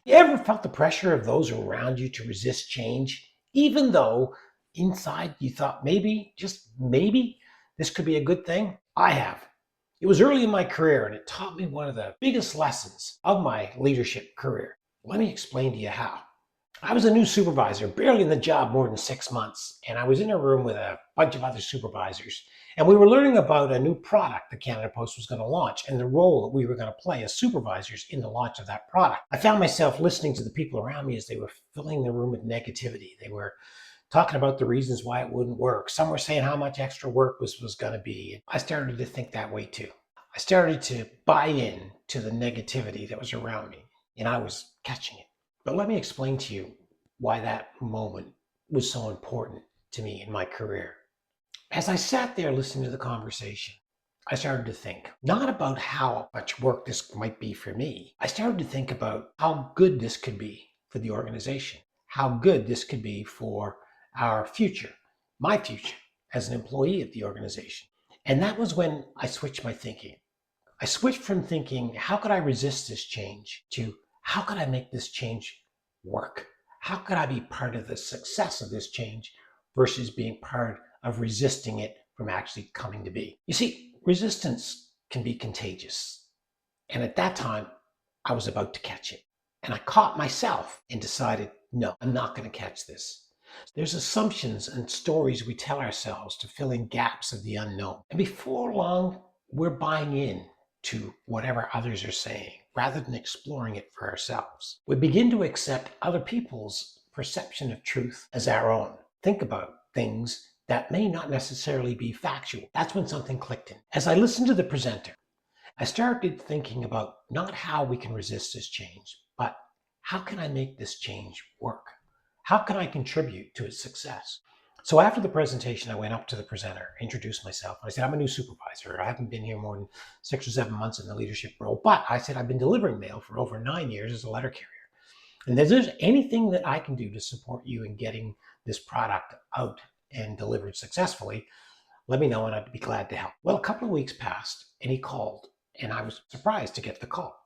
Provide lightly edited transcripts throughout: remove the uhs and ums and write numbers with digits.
You ever felt the pressure of those around you to resist change, even though inside you thought maybe, just maybe, this could be a good thing? I have. It was early in my career and it taught me one of the biggest lessons of my leadership career. Let me explain to you how. I was a new supervisor, barely in the job more than 6 months, and I was in a room with a bunch of other supervisors. And we were learning about a new product the Canada Post was going to launch and the role that we were going to play as supervisors in the launch of that product. I found myself listening to the people around me as they were filling the room with negativity. They were talking about the reasons why it wouldn't work. Some were saying how much extra work was going to be. I started to think that way too. I started to buy in to the negativity that was around me, and I was catching it. But let me explain to you why that moment was so important to me in my career. As I sat there listening to the conversation, I started to think not about how much work this might be for me. I started to think about how good this could be for the organization, how good this could be for our future, my future as an employee of the organization. And that was when I switched my thinking. I switched from thinking, how could I resist this change, to how could I make this change work? How could I be part of the success of this change versus being part of resisting it from actually coming to be? You see, resistance can be contagious. And at that time, I was about to catch it. And I caught myself and decided, no, I'm not going to catch this. There's assumptions and stories we tell ourselves to fill in gaps of the unknown. And before long, we're buying in to whatever others are saying rather than exploring it for ourselves. We begin to accept other people's perception of truth as our own. Think about things that may not necessarily be factual. That's when something clicked in. As I listened to the presenter, I started thinking about not how we can resist this change, but how can I make this change work? How can I contribute to its success? So after the presentation, I went up to the presenter, introduced myself. I said, I'm a new supervisor. I haven't been here more than 6 or 7 months in the leadership role, but I said, I've been delivering mail for over 9 years as a letter carrier. And if there's anything that I can do to support you in getting this product out and delivered successfully, let me know and I'd be glad to help. Well, a couple of weeks passed and he called and I was surprised to get the call.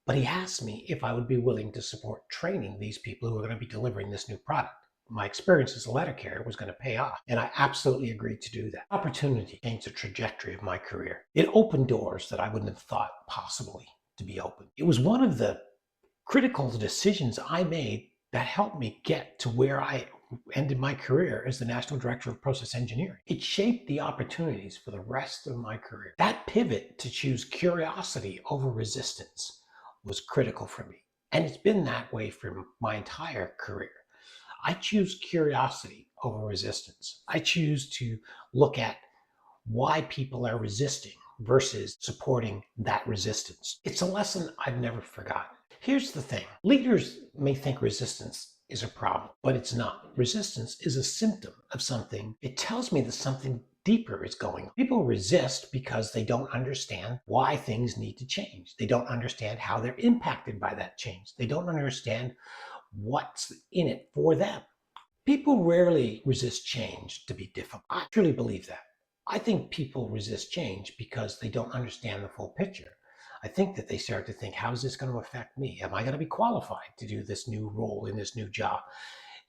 But he asked me if I would be willing to support training these people who are going to be delivering this new product. My experience as a letter carrier was going to pay off, and I absolutely agreed to do that. Opportunity changed the trajectory of my career. It opened doors that I wouldn't have thought possibly to be open. It was one of the critical decisions I made that helped me get to where I ended my career as the National Director of Process Engineering. It shaped the opportunities for the rest of my career. That pivot to choose curiosity over resistance was critical for me. And it's been that way for my entire career. I choose curiosity over resistance. I choose to look at why people are resisting versus supporting that resistance. It's a lesson I've never forgotten. Here's the thing. Leaders may think resistance is a problem, but it's not. Resistance is a symptom of something. It tells me that something deeper is going on. People resist because they don't understand why things need to change. They don't understand how they're impacted by that change. They don't understand what's in it for them. People rarely resist change to be difficult. I truly believe that. I think people resist change because they don't understand the full picture. I think that they start to think, how is this going to affect me? Am I going to be qualified to do this new role in this new job?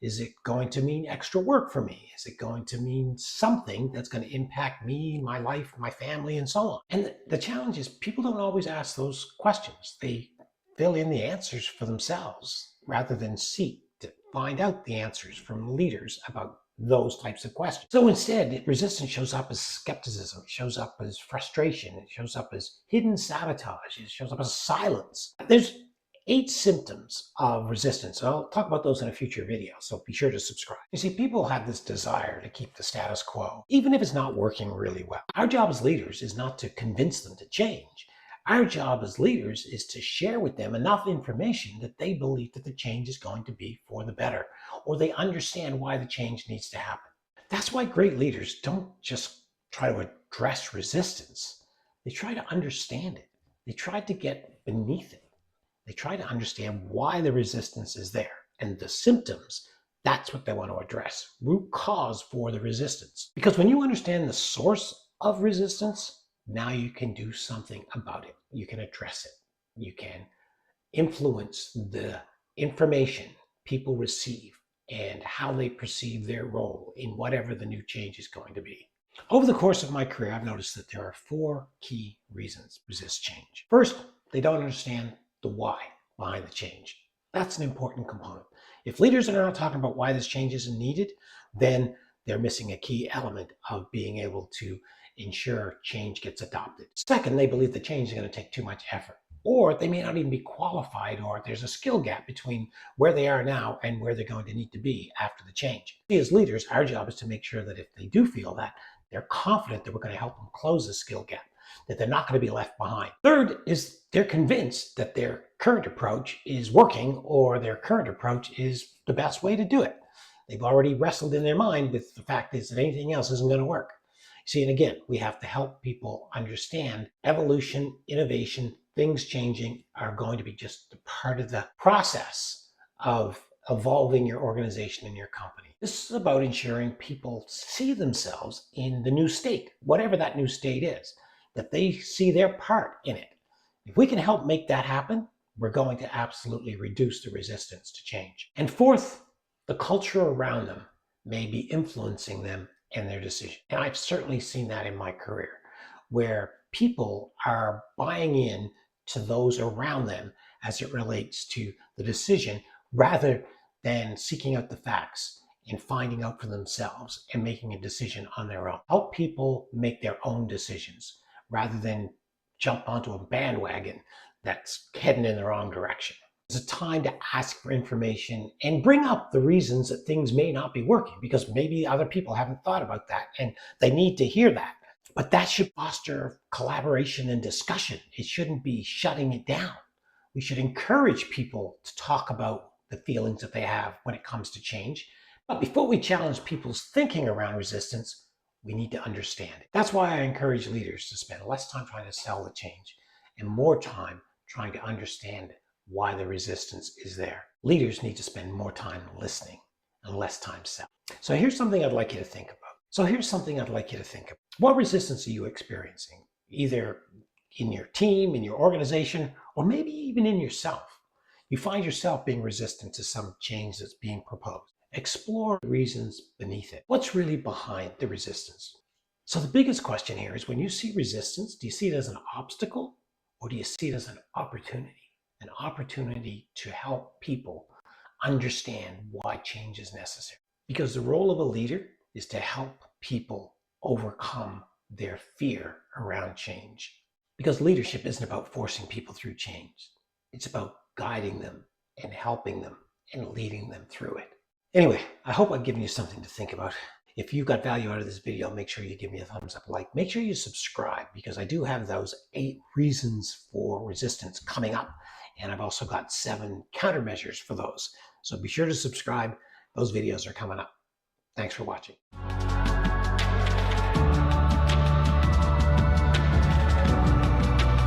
Is it going to mean extra work for me? Is it going to mean something that's going to impact me, my life, my family, and so on? And the challenge is people don't always ask those questions. They fill in the answers for themselves rather than seek to find out the answers from leaders about those types of questions. So instead, resistance shows up as skepticism, it shows up as frustration, it shows up as hidden sabotage, it shows up as silence. There's 8 symptoms of resistance. I'll talk about those in a future video, so be sure to subscribe. You see, people have this desire to keep the status quo, even if it's not working really well. Our job as leaders is not to convince them to change. Our job as leaders is to share with them enough information that they believe that the change is going to be for the better, or they understand why the change needs to happen. That's why great leaders don't just try to address resistance. They try to understand it. They try to get beneath it. They try to understand why the resistance is there. And the symptoms, that's what they want to address. Root cause for the resistance. Because when you understand the source of resistance, now you can do something about it. You can address it. You can influence the information people receive and how they perceive their role in whatever the new change is going to be. Over the course of my career, I've noticed that there are 4 key reasons resist change. First, they don't understand the why behind the change. That's an important component. If leaders are not talking about why this change isn't needed, then they're missing a key element of being able to ensure change gets adopted. Second, they believe the change is going to take too much effort, or they may not even be qualified, or there's a skill gap between where they are now and where they're going to need to be after the change. As leaders, our job is to make sure that if they do feel that, they're confident that we're going to help them close the skill gap, that they're not going to be left behind. Third is they're convinced that their current approach is working, or their current approach is the best way to do it. They've already wrestled in their mind with the fact that anything else isn't going to work. See, and again, we have to help people understand evolution, innovation, things changing are going to be just a part of the process of evolving your organization and your company. This is about ensuring people see themselves in the new state, whatever that new state is, that they see their part in it. If we can help make that happen, we're going to absolutely reduce the resistance to change. And fourth, the culture around them may be influencing them and their decision. And I've certainly seen that in my career, where people are buying in to those around them as it relates to the decision, rather than seeking out the facts and finding out for themselves and making a decision on their own. Help people make their own decisions rather than jump onto a bandwagon that's heading in the wrong direction. It's a time to ask for information and bring up the reasons that things may not be working, because maybe other people haven't thought about that and they need to hear that. But that should foster collaboration and discussion. It shouldn't be shutting it down. We should encourage people to talk about the feelings that they have when it comes to change. But before we challenge people's thinking around resistance, we need to understand it. That's why I encourage leaders to spend less time trying to sell the change and more time trying to understand why the resistance is there. Leaders need to spend more time listening and less time selling. So here's something I'd like you to think about. What resistance are you experiencing, either in your team, in your organization, or maybe even in yourself? You find yourself being resistant to some change that's being proposed. Explore the reasons beneath it. What's really behind the resistance? So the biggest question here is, when you see resistance, do you see it as an obstacle, or do you see it as an opportunity? An opportunity to help people understand why change is necessary. Because the role of a leader is to help people overcome their fear around change. Because leadership isn't about forcing people through change. It's about guiding them and helping them and leading them through it. Anyway, I hope I've given you something to think about. If you got value out of this video, make sure you give me a thumbs up, like. Make sure you subscribe, because I do have those 8 reasons for resistance coming up. And I've also got 7 countermeasures for those. So be sure to subscribe. Those videos are coming up. Thanks for watching.